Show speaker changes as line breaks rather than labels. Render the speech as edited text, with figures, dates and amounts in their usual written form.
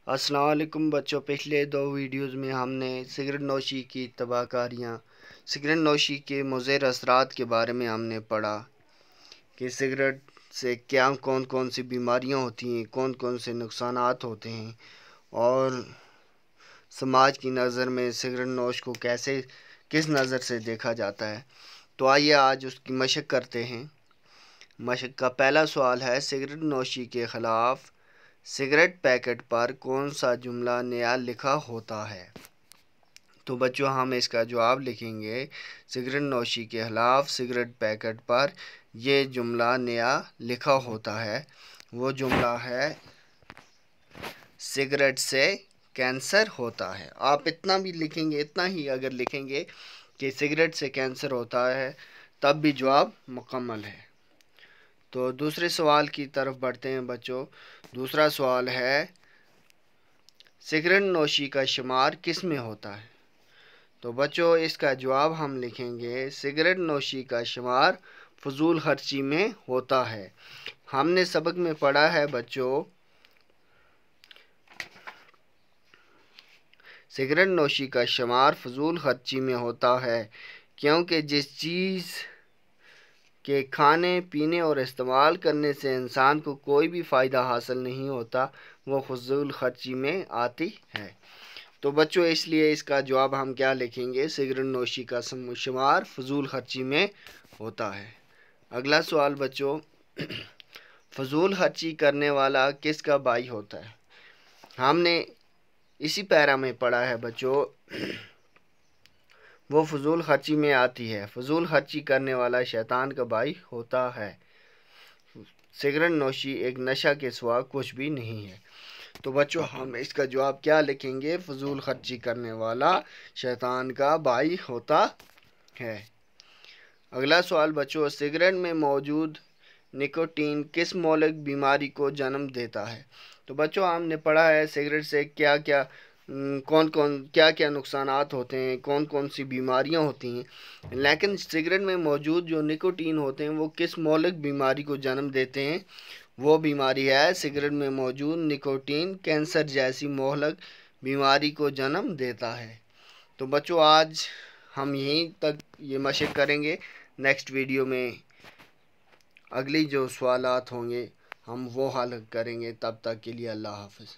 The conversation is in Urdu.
السلام علیکم بچوں، پچھلے 2 ویڈیوز میں ہم نے سگریٹ نوشی کی تباہ کاریاں، سگریٹ نوشی کے مضر اثرات کے بارے میں ہم نے پڑھا کہ سگریٹ سے کون کون سی بیماریاں ہوتی ہیں، کون کون سے نقصانات ہوتے ہیں، اور سماج کی نظر میں سگریٹ نوش کو کس نظر سے دیکھا جاتا ہے۔ تو آئیے آج اس کی مشق کرتے ہیں۔ مشق کا پہلا سوال ہے، سگریٹ نوشی کے خلاف سگریٹ پیکٹ پر کون سا جملہ نیا لکھا ہوتا ہے؟ تو بچوں ہم اس کا جواب لکھیں گے، سگریٹ نوشی کے خلاف سگریٹ پیکٹ پر یہ جملہ نیا لکھا ہوتا ہے۔ وہ جملہ ہے، سگریٹ سے کینسر ہوتا ہے۔ آپ اتنا بھی لکھیں گے، اتنا ہی اگر لکھیں گے کہ سگریٹ سے کینسر ہوتا ہے، تب بھی جواب مکمل ہے۔ تو دوسرے سوال کی طرف بڑھتے ہیں بچوں۔ دوسرا سوال ہے، سگریٹ نوشی کا شمار کس میں ہوتا ہے؟ تو بچوں اس کا جواب ہم لکھیں گے، سگریٹ نوشی کا شمار فضول خرچی میں ہوتا ہے۔ ہم نے سبق میں پڑھا ہے بچوں، سگریٹ نوشی کا شمار فضول خرچی میں ہوتا ہے کیونکہ جس چیز کے کھانے پینے اور استعمال کرنے سے انسان کو کوئی بھی فائدہ حاصل نہیں ہوتا، وہ فضول خرچی میں آتی ہے۔ تو بچوں اس لیے اس کا جواب ہم کیا لکھیں گے، سگریٹ نوشی کا شمار فضول خرچی میں ہوتا ہے۔ اگلا سوال بچوں، فضول خرچی کرنے والا کس کا بھائی ہوتا ہے؟ ہم نے اسی پیرا میں پڑھا ہے بچوں، وہ فضول خرچی میں آتی ہے، فضول خرچی کرنے والا شیطان کا بھائی ہوتا ہے۔ سگریٹ نوشی ایک نشہ کے سوا کچھ بھی نہیں ہے۔ تو بچوں ہم اس کا جواب کیا لکھیں گے، فضول خرچی کرنے والا شیطان کا بھائی ہوتا ہے۔ اگلا سوال بچوں، سگریٹ میں موجود نکوٹین کس مہلک بیماری کو جنم دیتا ہے؟ تو بچوں ہم نے پڑھا ہے سگریٹ سے کیا کیا نقصانات ہوتے ہیں، کون کون سی بیماریاں ہوتی ہیں، لیکن سگریٹ میں موجود جو نکوٹین ہوتے ہیں وہ کس مہلک بیماری کو جنم دیتے ہیں؟ وہ بیماری ہے، سگریٹ میں موجود نکوٹین کینسر جیسی مہلک بیماری کو جنم دیتا ہے۔ تو بچوں آج ہم یہیں تک یہ مشق کریں گے، نیکسٹ ویڈیو میں اگلی جو سوالات ہوں گے ہم وہ حل کریں گے۔ تب تک کے لیے اللہ حافظ۔